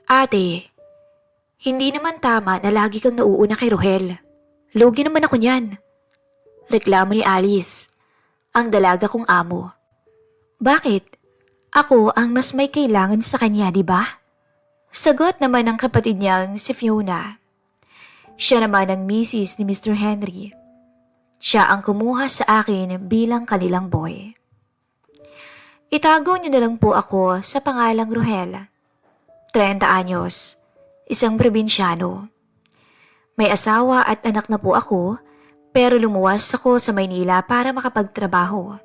Ate, hindi naman tama na lagi kang nauuna kay Rohel. Lugi naman ako niyan. Reklamo ni Alice, ang dalaga kong amo. Bakit? Ako ang mas may kailangan sa kanya, di ba? Sagot naman ng kapatid niyang si Fiona. Siya naman ang misis ni Mr. Henry. Siya ang kumuha sa akin bilang kanilang boy. Itago niyo na lang po ako sa pangalang Rohel. 30 anyos, isang probinsyano. May asawa at anak na po ako, pero lumuwas ako sa Maynila para makapagtrabaho.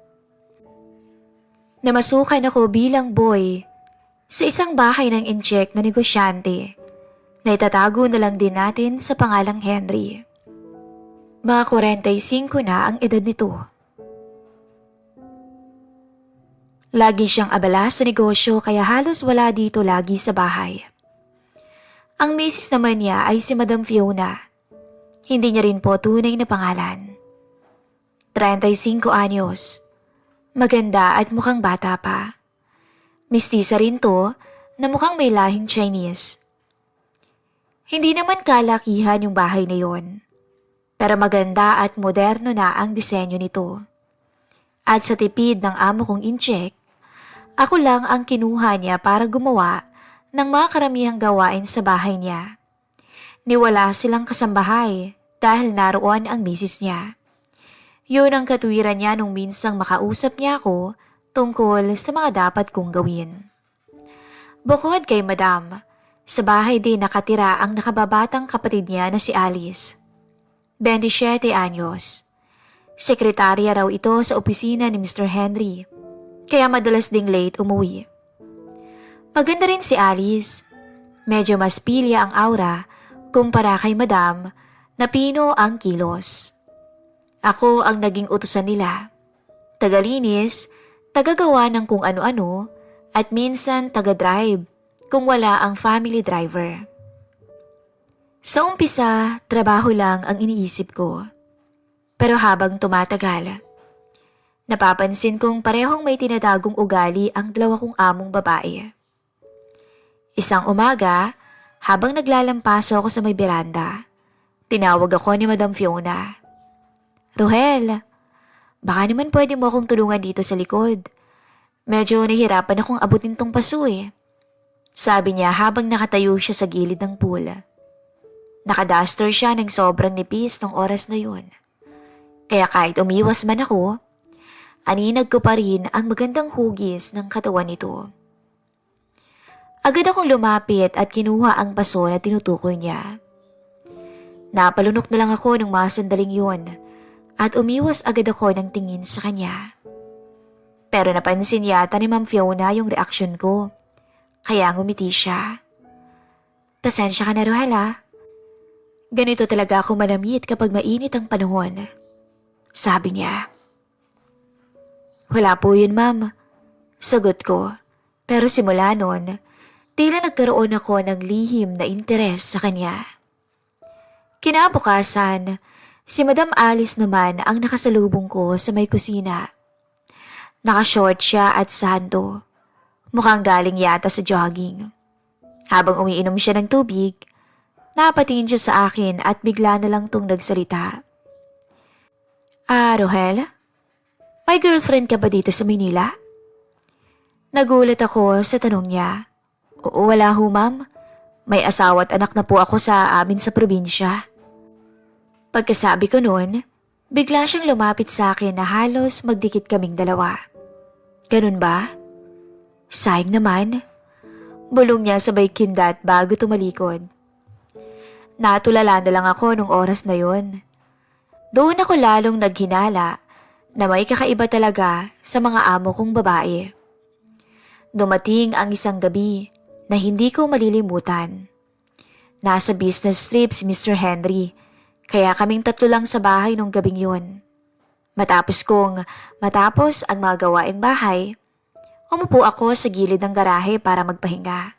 Namasukan ako bilang boy sa isang bahay ng incheck na negosyante na itatago na lang din natin sa pangalang Henry. Mga 45 na ang edad nito. Lagi siyang abala sa negosyo kaya halos wala dito lagi sa bahay. Ang misis naman niya ay si Madam Fiona. Hindi niya rin po tunay na pangalan. 35 anyos. Maganda at mukhang bata pa. Mistisa rin to na mukhang may lahing Chinese. Hindi naman kalakihan yung bahay na yon. Pero maganda at moderno na ang disenyo nito. At sa tipid ng amo kong incheck, ako lang ang kinuha niya para gumawa ng mga karamihang gawain sa bahay niya. Niwala silang kasambahay dahil naroon ang misis niya. Yun ang katwiran niya nung minsang makausap niya ako tungkol sa mga dapat kong gawin. Bukod kay Madam, sa bahay din nakatira ang nakababatang kapatid niya na si Alice. 27 anyos. Sekretarya raw ito sa opisina ni Mr. Henry. Kaya madalas ding late umuwi. Maganda rin si Alice. Medyo mas pilya ang aura kumpara kay Madam na pino ang kilos. Ako ang naging utusan nila. Tagalinis, tagagawa ng kung ano-ano at minsan taga-drive kung wala ang family driver. Sa umpisa, trabaho lang ang iniisip ko. Pero habang tumatagal, napapansin kong parehong may tinatagong ugali ang dalawa kong among babae. Isang umaga, habang naglalampaso ako sa may beranda, tinawag ako ni Madam Fiona. Rohel, baka naman pwede mo akong tulungan dito sa likod. Medyo nahihirapan akong abutin tong paso eh. Sabi niya habang nakatayo siya sa gilid ng pool. Nakaduster siya ng sobrang nipis nung oras na yun. Kaya kahit umiwas man ako, aninag ko pa rin ang magandang hugis ng katawan nito. Agad akong lumapit at kinuha ang paso na tinutukoy niya. Napalunok na lang ako ng mga sandaling yun at umiwas agad ako ng tingin sa kanya. Pero napansin yata ni Ma'am Fiona yung reaksyon ko, kaya ngumiti siya. Pasensya ka na, Rohel ha. Ganito talaga ako manamit kapag mainit ang panahon. Sabi niya. Wala po yun, ma'am. Sagot ko. Pero simula nun, tila nagkaroon ako ng lihim na interes sa kanya. Kinabukasan, si Madam Alice naman ang nakasalubong ko sa may kusina. Nakashort siya at sando. Mukhang galing yata sa jogging. Habang umiinom siya ng tubig, napatingin siya sa akin at bigla na lang tong nagsalita. Rohel? May girlfriend ka ba dito sa Maynila? Nagulat ako sa tanong niya. Oo, wala ho ma'am. May asawa at anak na po ako sa amin sa probinsya. Pagkasabi ko noon, bigla siyang lumapit sa akin na halos magdikit kaming dalawa. Ganun ba? Sayang naman. Bulong niya sabay kindat bago tumalikod. Natulala na lang ako nung oras na yon. Doon ako lalong naghinala na may kakaiba talaga sa mga amo kong babae. Dumating ang isang gabi na hindi ko malilimutan. Nasa business trip si Mr. Henry, kaya kaming tatlo lang sa bahay nung gabing yun. Matapos ang mga gawaing bahay, umupo ako sa gilid ng garahe para magpahinga.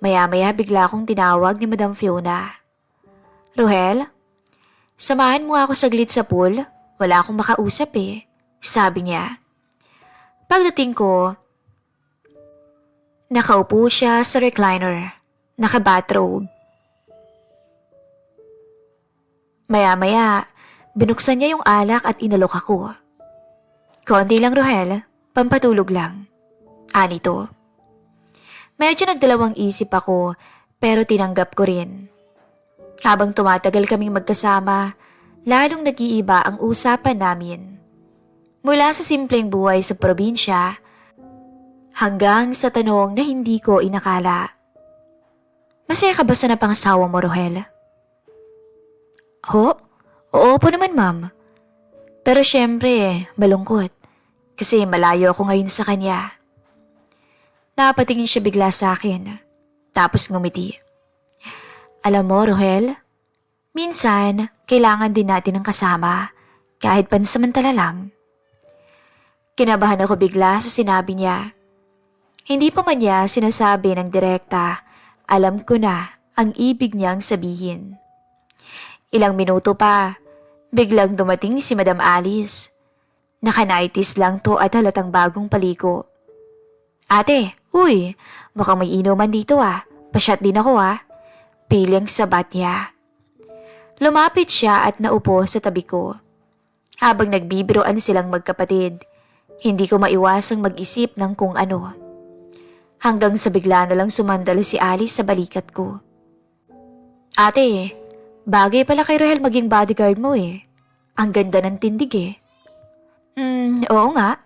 Maya-maya bigla akong tinawag ni Madam Fiona. Rohel, samahan mo ako saglit sa pool. Wala akong makausap eh, sabi niya. Pagdating ko, nakaupo siya sa recliner. naka-bathrobe. Maya-maya, binuksan niya yung alak at inalok ako. Konti lang, Rohel, pampatulog lang. Anito. Medyo nagdalawang isip ako pero tinanggap ko rin. Habang tumatagal kaming magkasama, lalong nag-iiba ang usapan namin. Mula sa simpleng buhay sa probinsya, hanggang sa tanong na hindi ko inakala. Masaya ka ba sa napangasawa mo, Rohel? Ho? Oo po naman, ma'am. Pero syempre, malungkot. Kasi malayo ako ngayon sa kanya. Napatingin siya bigla sa akin. Tapos ngumiti. Alam mo, Rohel, minsan, kailangan din natin ng kasama, kahit pansamantala lang. Kinabahan ako bigla sa sinabi niya. Hindi pa man niya sinasabi ng direkta, alam ko na ang ibig niyang sabihin. Ilang minuto pa, biglang dumating si Madam Alice. Naka-nighties lang to at halatang bagong paliko. Ate, uy, mukhang may inuman dito ah. Pasyat din ako ah. Piling sabat niya. Lumapit siya at naupo sa tabi ko. Habang nagbibiroan silang magkapatid, hindi ko maiwasang mag-isip ng kung ano. Hanggang sa bigla na lang sumandal si Alice sa balikat ko. Ate, bagay pala kay Rohel maging bodyguard mo eh. Ang ganda ng tindig eh. Oo nga.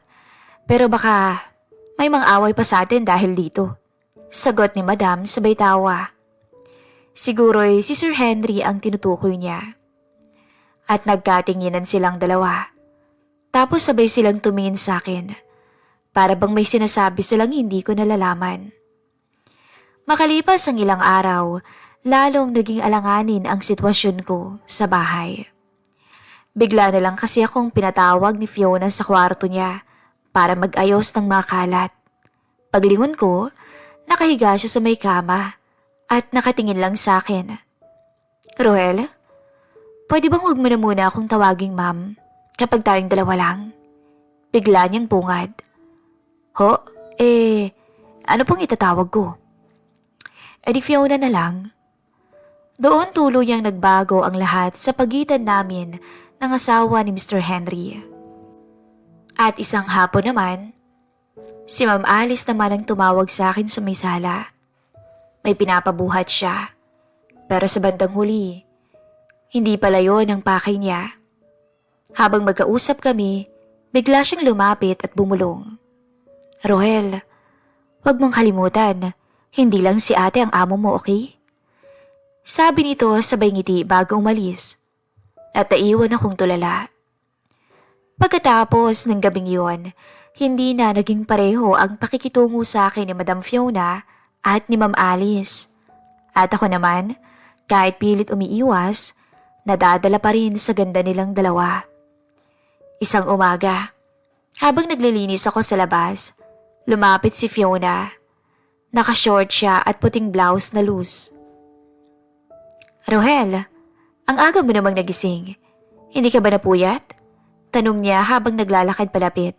Pero baka may mang-away pa sa atin dahil dito. Sagot ni Madam sabay tawa. Siguro'y si Sir Henry ang tinutukoy niya. At nagkatinginan silang dalawa. Tapos sabay silang tumingin sa akin. Para bang may sinasabi silang hindi ko nalalaman. Makalipas ang ilang araw, lalong naging alanganin ang sitwasyon ko sa bahay. Bigla na lang kasi akong pinatawag ni Fiona sa kwarto niya para mag-ayos ng mga kalat. Paglingon ko, nakahiga siya sa may kama at nakatingin lang sa akin. Rohel, pwede bang huwag mo na muna akong tawaging ma'am kapag tayong dalawa lang? Bigla niyang bungad. Ho? Ano pong itatawag ko? Di Fiona na lang. Doon tuluyang nagbago ang lahat sa pagitan namin ng asawa ni Mr. Henry. At isang hapon naman, si Ma'am Alice naman ang tumawag sa akin sa may sala. May pinapabuhat siya. Pero sa bandang huli, hindi pala yon ang pakay niya. Habang magkausap kami, bigla siyang lumapit at bumulong. Rohel, wag mong kalimutan, hindi lang si ate ang amo mo, okay? Sabi nito sabay ngiti bago umalis. At naiwan akong tulala. Pagkatapos ng gabing yon, hindi na naging pareho ang pakikitungo sa akin ni Madam Fiona at ni Ma'am Alice. At ako naman, kahit pilit umiiwas, nadadala pa rin sa ganda nilang dalawa. Isang umaga, habang naglilinis ako sa labas, lumapit si Fiona. Naka-short siya at puting blouse na loose. Rohel, ang aga mo namang nagising. Hindi ka ba napuyat? Tanong niya habang naglalakad palapit.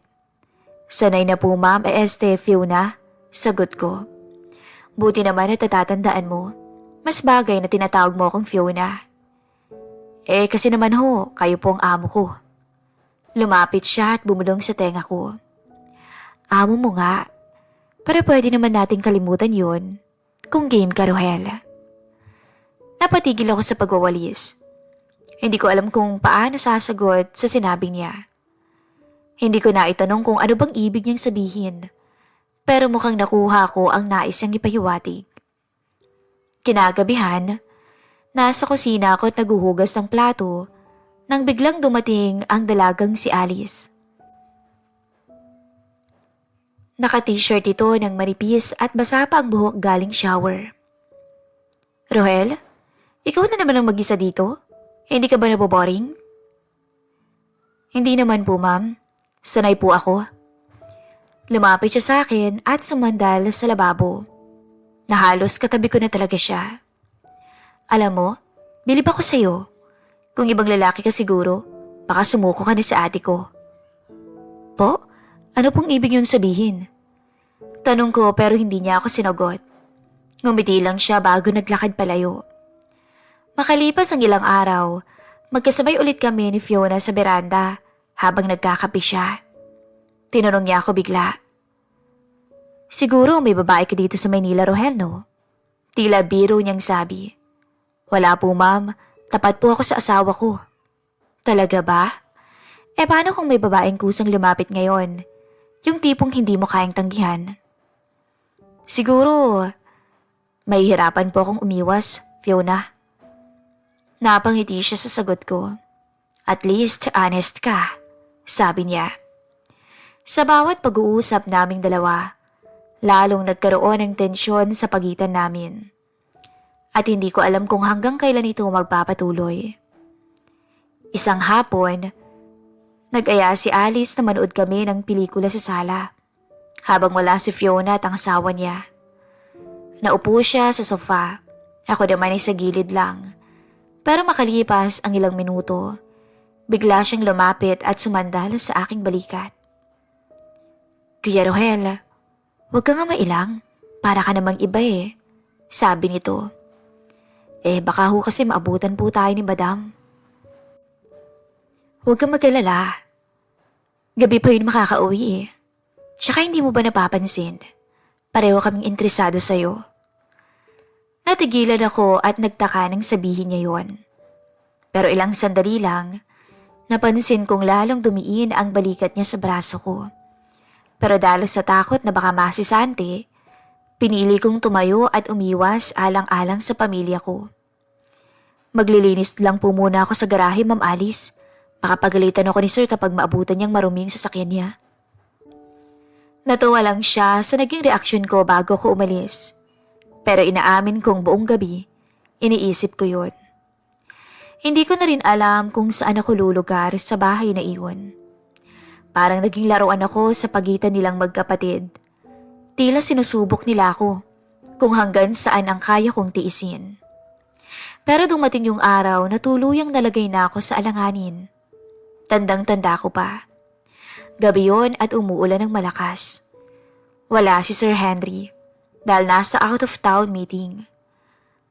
Sanay na po ma'am, Fiona. Sagot ko. Buti naman at natatandaan mo. Mas bagay na tinatawag mo akong Fiona. Kasi naman ho, kayo po ang amo ko. Lumapit siya at bumulong sa tenga ko. Amo mo nga. Pero pwede naman nating kalimutan yun kung game ka, Rohel. Napatigil ako sa pagwawalis. Hindi ko alam kung paano sasagot sa sinabi niya. Hindi ko na itanong kung ano bang ibig niyang sabihin. Pero mukhang nakuha ko ang nais niyang ipahiwatig. Kinagabihan, nasa kusina ako at naguhugas ng plato nang biglang dumating ang dalagang si Alice. Naka-t-shirt ito ng manipis at basa pa ang buhok galing shower. Rohel, ikaw na naman ang mag-isa dito? Hindi ka ba naboboring? Hindi naman po, ma'am. Sanay po ako. Lumapit siya sa akin at sumandal sa lababo. Nahalos katabi ko na talaga siya. Alam mo, bilib ako sa'yo. Kung ibang lalaki ka siguro, baka sumuko ka na sa ate ko. Po? Ano pong ibig niyong sabihin? Tanong ko pero hindi niya ako sinagot. Ngumiti lang siya bago naglakad palayo. Makalipas ang ilang araw, magkasabay ulit kami ni Fiona sa beranda habang nagkakape siya. Tinanong niya ako bigla. Siguro may babae ka dito sa Maynila, Rohel, no? Tila biro niyang sabi. Wala po, ma'am. Tapat po ako sa asawa ko. Talaga ba? Paano kung may babaeng kusang lumapit ngayon? Yung tipong hindi mo kayang tanggihan. Siguro, may hirapan po akong umiwas, Fiona. Napangiti siya sa sagot ko. At least honest ka, sabi niya. Sa bawat pag-uusap naming dalawa, lalong nagkaroon ng tensyon sa pagitan namin. At hindi ko alam kung hanggang kailan ito magpapatuloy. Isang hapon, nag-aya si Alice na manood kami ng pelikula sa sala, habang wala si Fiona at ang asawa niya. Naupo siya sa sofa, ako naman ay sa gilid lang. Pero makalipas ang ilang minuto, bigla siyang lumapit at sumandal sa aking balikat. Kuya Rohel, huwag ka nga mailang, para ka namang iba sabi nito. Baka ho kasi maabutan po tayo ni Madam. Huwag kang mag-alala. Gabi pa yun makakauwi Tsaka hindi mo ba napapansin? Pareho kaming interesado sa'yo. Natigilan ako at nagtaka nang sabihin niya yon. Pero ilang sandali lang, napansin kong lalong dumiin ang balikat niya sa braso ko. Pero dahil sa takot na baka masisante, pinili kong tumayo at umiwas alang-alang sa pamilya ko. Maglilinis lang po muna ako sa garahe, Ma'am Alice. Makapagalitan ako ni Sir kapag maabutan niyang marumi yung sasakyan niya. Natuwa lang siya sa naging reaksyon ko bago ko umalis. Pero inaamin kong buong gabi, iniisip ko yun. Hindi ko na rin alam kung saan ako lulugar sa bahay na iyon. Parang naging laruan ako sa pagitan nilang magkapatid. Tila sinusubok nila ako kung hanggang saan ang kaya kong tiisin. Pero dumating yung araw na tuluyang nalagay na ako sa alanganin. Tandang-tanda ko pa. Gabi yon at umuulan ng malakas. Wala si Sir Henry dahil nasa out of town meeting.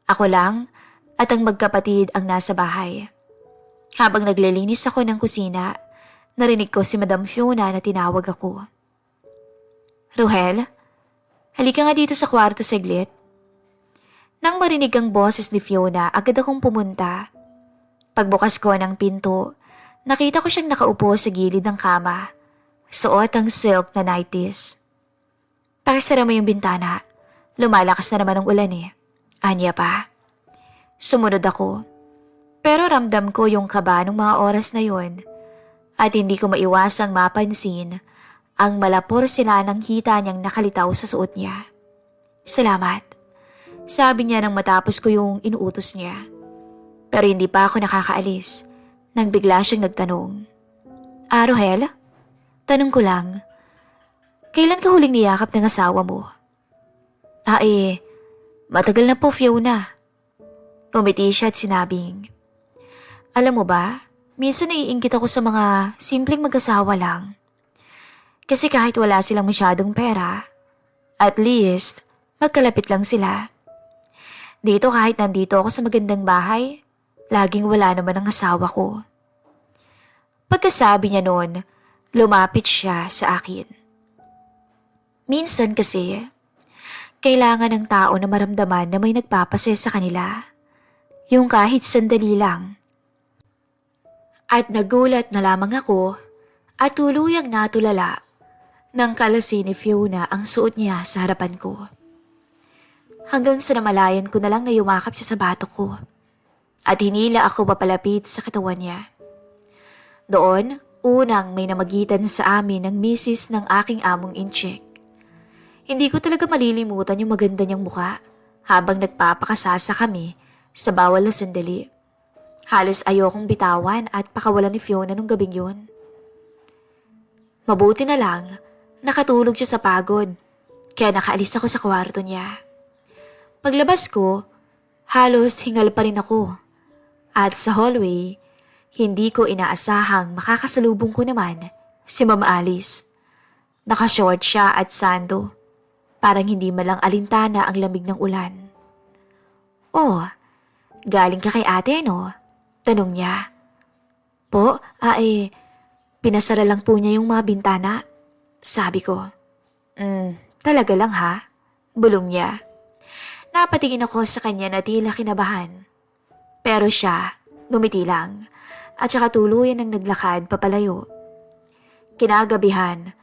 Ako lang at ang magkapatid ang nasa bahay. Habang naglilinis ako ng kusina, narinig ko si Madam Fiona na tinawag ako. Rohel, halika nga dito sa kwarto saglit. Nang marinig ang boses ni Fiona, agad akong pumunta. Pagbukas ko ng pinto, nakita ko siyang nakaupo sa gilid ng kama. Suot ang silk na nighties. Pakisara mo yung bintana. Lumalakas na naman ang ulan Anya pa. Sumunod ako. Pero ramdam ko yung kaba ng mga oras na yon. At hindi ko maiwasang mapansin ang malaporsilanang hita niyang nakalitaw sa suot niya. Salamat. Sabi niya nang matapos ko yung inuutos niya. Pero hindi pa ako nakakaalis nang bigla siyang nagtanong. Rohel? Tanong ko lang, kailan ka huling niyakap ng asawa mo? Matagal na po, Fiona. Umiti siya at sinabing, alam mo ba, minsan naiinggit ako sa mga simpleng mag-asawa lang. Kasi kahit wala silang masyadong pera, at least magkalapit lang sila. Dito kahit nandito ako sa magandang bahay, laging wala naman ang asawa ko. Pagkasabi niya noon, lumapit siya sa akin. Minsan kasi, kailangan ng tao na maramdaman na may nagpapase sa kanila. Yung kahit sandali lang. At nagulat na lamang ako at tuluyang natulala nang kalasin ni Fiona ang suot niya sa harapan ko. Hanggang sa namalayan ko na lang na yumakap siya sa batok ko at hinila ako papalapit sa katawan niya. Doon, unang may namagitan sa amin ng misis ng aking among incheck. Hindi ko talaga malilimutan yung maganda niyang mukha habang nagpapakasasa kami sa bawal na sandali. Halos ayokong bitawan at pakawalan ni Fiona nung gabing yun. Mabuti na lang, nakatulog siya sa pagod, kaya nakaalis ako sa kwarto niya. Paglabas ko, halos hingal pa rin ako. At sa hallway, hindi ko inaasahang makakasalubong ko naman si Ma'am Alice. Nakashort siya at sando. Parang hindi malang alintana ang lamig ng ulan. "Oh, galing ka kay ate, no?" Tanong niya. "Po, pinasara lang po niya yung mga bintana." Sabi ko. Talaga lang ha?" Bulong niya. Napatingin ako sa kanya na tila kinabahan. Pero siya, ngumiti lang at saka tuluyan ang naglakad papalayo. Kinagabihan,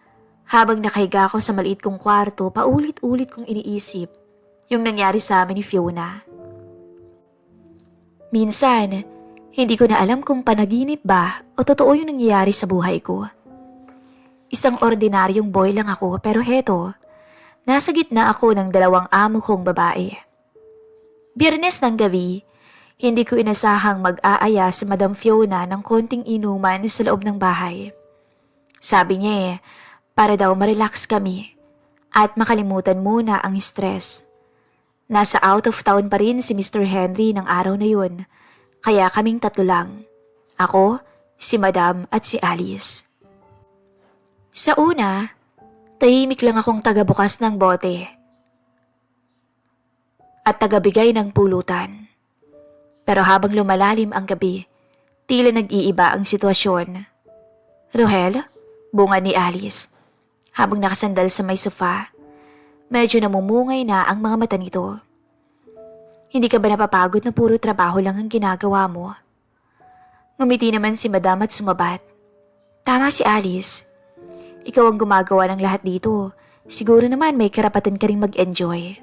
habang nakahiga ako sa maliit kong kwarto, paulit-ulit kong iniisip yung nangyari sa amin ni Fiona. Minsan, hindi ko na alam kung panaginip ba o totoo yung nangyayari sa buhay ko. Isang ordinaryong boy lang ako pero heto, nasa gitna ako ng dalawang amo kong babae. Biyernes ng gabi, hindi ko inasahang mag-aaya si Madam Fiona ng konting inuman sa loob ng bahay. Sabi niya para daw ma-relax kami at makalimutan muna ang stress. Nasa out of town pa rin si Mr. Henry ng araw na yun, kaya kaming tatlo lang. Ako, si Madam at si Alice. Sa una, tahimik lang akong tagabukas ng bote at tagabigay ng pulutan. Pero habang lumalalim ang gabi, tila nag-iiba ang sitwasyon. "Rohel?" Bunga ni Alice. Habang nakasandal sa may sofa, medyo namumungay na ang mga mata nito. "Hindi ka ba napapagod na puro trabaho lang ang ginagawa mo?" Ngumiti naman si Madam at sumabat. "Tama si Alice. Ikaw ang gumagawa ng lahat dito. Siguro naman may karapatan ka ring mag-enjoy."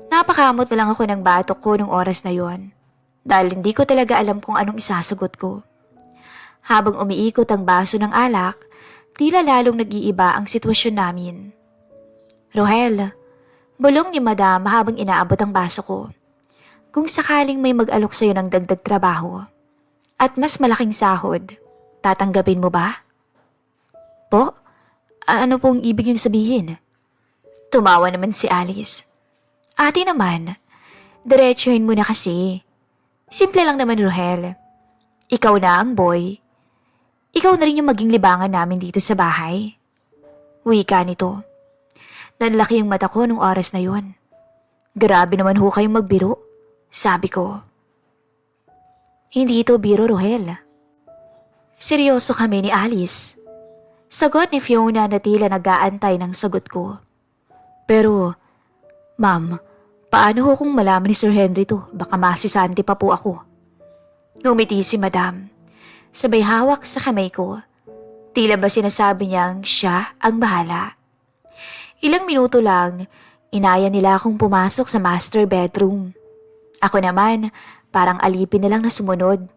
Napakamot na lang ako ng batok ko nung oras na yon, dahil hindi ko talaga alam kung anong isasagot ko. Habang umiikot ang baso ng alak, tila lalong nag-iiba ang sitwasyon namin. "Rohel," bulong ni Madam habang inaabot ang baso ko. "Kung sakaling may mag-alok sa'yo ng dagdag trabaho at mas malaking sahod, tatanggapin mo ba?" "Po? Ano pong ibig niyong sabihin?" Tumawa naman si Alice. "Ate naman, diretsuhin mo na kasi. Simple lang naman, Rohel. Ikaw na ang boy. Ikaw na rin yung maging libangan namin dito sa bahay." Wika nito. Nanlaki yung mata ko nung oras na yon. "Grabe naman ho kayong magbiro," sabi ko. "Hindi ito biro, Rohel. Seryoso kami ni Alice." Sagot ni Fiona na tila nag-aantay ng sagot ko. "Pero, ma'am, paano ho kung malaman ni Sir Henry to? Baka masisante pa po ako." Ngumiti si Madam. Sabay hawak sa kamay ko. Tila ba sinasabi niyang siya ang bahala. Ilang minuto lang, inaya nila akong pumasok sa master bedroom. Ako naman, parang alipin na lang na sumunod.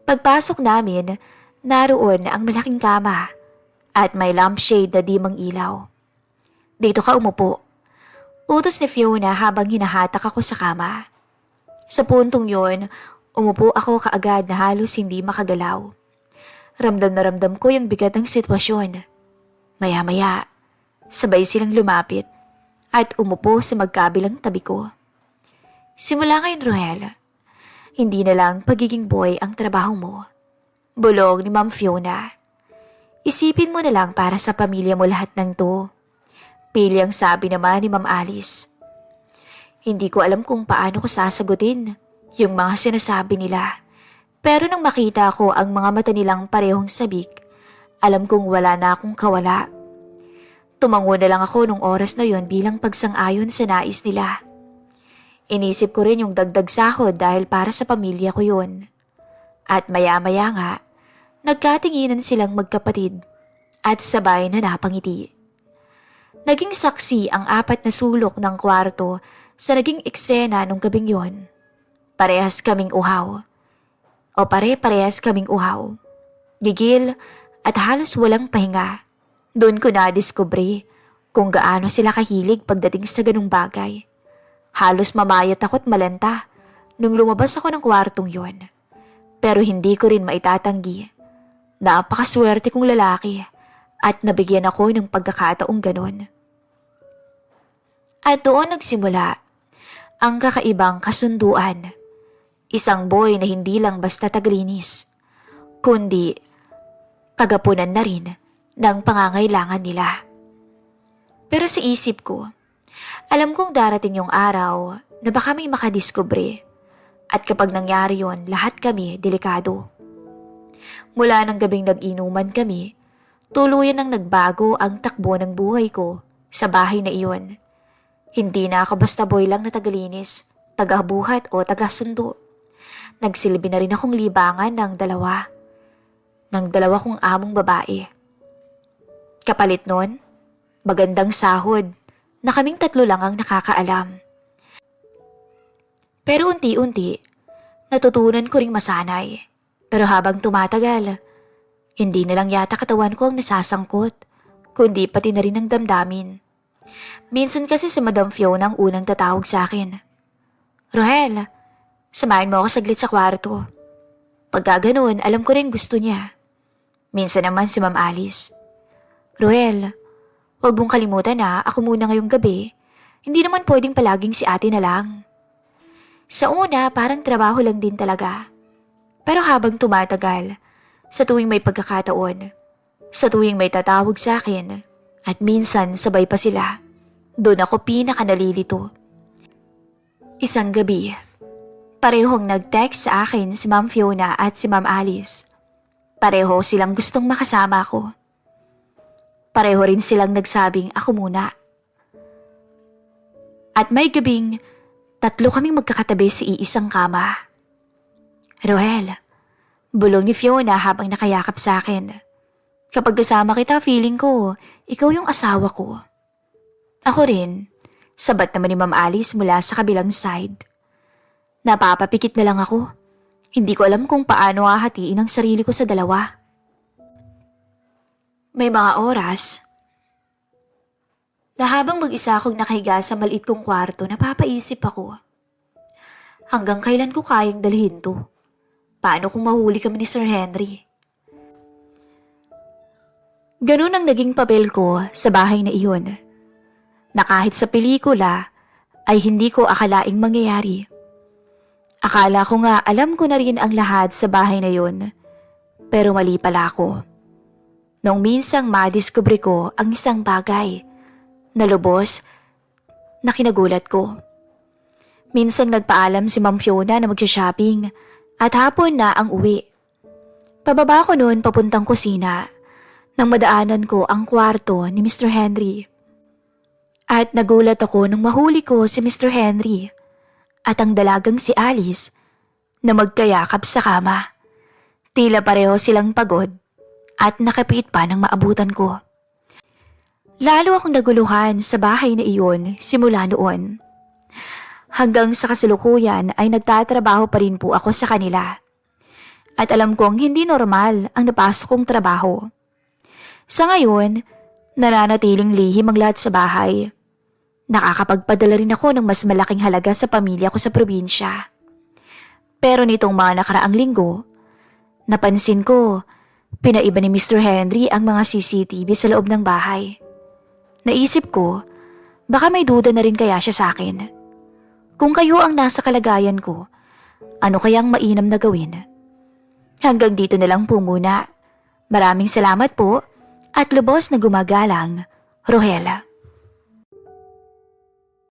Pagpasok namin, naroon ang malaking kama at may lampshade na dimang ilaw. "Dito ka umupo," utos ni Fiona habang hinahatak ako sa kama. Sa puntong yon, umupo ako kaagad na halos hindi makagalaw. Ramdam na ramdam ko yung bigat ng sitwasyon. Maya-maya, sabay silang lumapit at umupo sa magkabilang tabi ko. "Simula ngayon, Rohel, hindi na lang pagiging boy ang trabaho mo," bulong ni Ma'am Fiona. "Isipin mo na lang para sa pamilya mo lahat ng to." Pilyang sabi naman ni Ma'am Alice. Hindi ko alam kung paano ko sasagutin yung mga sinasabi nila. Pero nang makita ko ang mga mata nilang parehong sabik, alam kong wala na akong kawala. Tumango na lang ako nung oras na yon bilang pagsang-ayon sa nais nila. Inisip ko rin yung dagdag sahod dahil para sa pamilya ko yun. At maya-maya nga, nagkatinginan silang magkapatid at sabay na napangiti. Naging saksi ang 4 na sulok ng kwarto sa naging eksena nung gabing yon. Parehas kaming uhaw. Pare-parehas kaming uhaw. Gigil at halos walang pahinga. Doon ko na-discovery kung gaano sila kahilig pagdating sa ganung bagay. Halos mamayat ako't malanta nung lumabas ako ng kwartong yon. Pero hindi ko rin maitatanggi. Napakaswerte kong lalaki at nabigyan ako ng pagkakataong ganon. At doon nagsimula ang kakaibang kasunduan. Isang boy na hindi lang basta taglinis, kundi tagapunan na rin ng pangangailangan nila. Pero sa isip ko, alam kong darating yung araw na baka may makadiskubre. At kapag nangyari yon, lahat kami delikado. Mula ng gabing nag-inuman kami, tuluyan nang nagbago ang takbo ng buhay ko sa bahay na iyon. Hindi na ako basta boy lang na tagalinis, tagabuhat o tagasundo. Nagsilbi na rin akong libangan ng dalawa kong among babae. Kapalit nun, magandang sahod na kaming tatlo lang ang nakakaalam. Pero unti-unti, natutunan ko ring masanay. Pero habang tumatagal, hindi na lang yata katawan ko ang nasasangkot, kundi pati na rin ang damdamin. Minsan kasi si Madam Fiona ang unang tatawag sa akin. Rohel, samahin mo ako saglit sa kwarto. Pagka ganun, alam ko rin gusto niya. Minsan naman si Ma'am Alice. Rohel, huwag mong kalimutan na ako muna ngayong gabi. Hindi naman pwedeng palaging si ate na lang. Sa una, parang trabaho lang din talaga. Pero habang tumatagal, sa tuwing may pagkakataon, sa tuwing may tatawag sa akin, at minsan sabay pa sila, doon ako pinaka-nalilito. Isang gabi, parehong nag-text sa akin si Ma'am Fiona at si Ma'am Alice. Pareho silang gustong makasama ako. Pareho rin silang nagsabing ako muna. At may gabing, tatlo kaming magkakatabi sa iisang kama. Rohel, bulong ni Fiona habang nakayakap sa akin. Kapag kasama kita, feeling ko, ikaw yung asawa ko. Ako rin, sabat naman ni Ma'am Alice mula sa kabilang side. Napapapikit na lang ako. Hindi ko alam kung paano hahatiin ang sarili ko sa dalawa. May mga oras na habang mag-isa akong nakahiga sa maliit kong kwarto, napapaisip ako. Hanggang kailan ko kayang dalhin to? Paano kung mahuli kami ni Sir Henry? Ganun ang naging papel ko sa bahay na iyon. Na kahit sa pelikula ay hindi ko akalaing mangyayari. Akala ko nga alam ko na rin ang lahat sa bahay na iyon. Pero mali pala ako. Nung minsang madiskubre ko ang isang bagay na lubos na kinagulat ko. Minsang nagpaalam si Ma'am Fiona na magsha-shopping at hapon na ang uwi. Pababa ko noon papuntang kusina nang madaanan ko ang kwarto ni Mr. Henry. At nagulat ako nung mahuli ko si Mr. Henry at ang dalagang si Alice na magkayakap sa kama. Tila pareho silang pagod at nakapit pa nang maabutan ko. Lalo akong naguluhan sa bahay na iyon simula noon. Hanggang sa kasalukuyan ay nagtatrabaho pa rin po ako sa kanila. At alam kong hindi normal ang napasok kong trabaho. Sa ngayon, nananatiling lihim ang lahat sa bahay. Nakakapagpadala rin ako ng mas malaking halaga sa pamilya ko sa probinsya. Pero nitong mga nakaraang linggo, napansin ko, pinaiba ni Mr. Henry ang mga CCTV sa loob ng bahay. Naisip ko, baka may duda na rin kaya siya sa akin. Kung kayo ang nasa kalagayan ko, ano kayang mainam na gawin? Hanggang dito na lang po muna. Maraming salamat po at lubos na gumagalang, Rohela.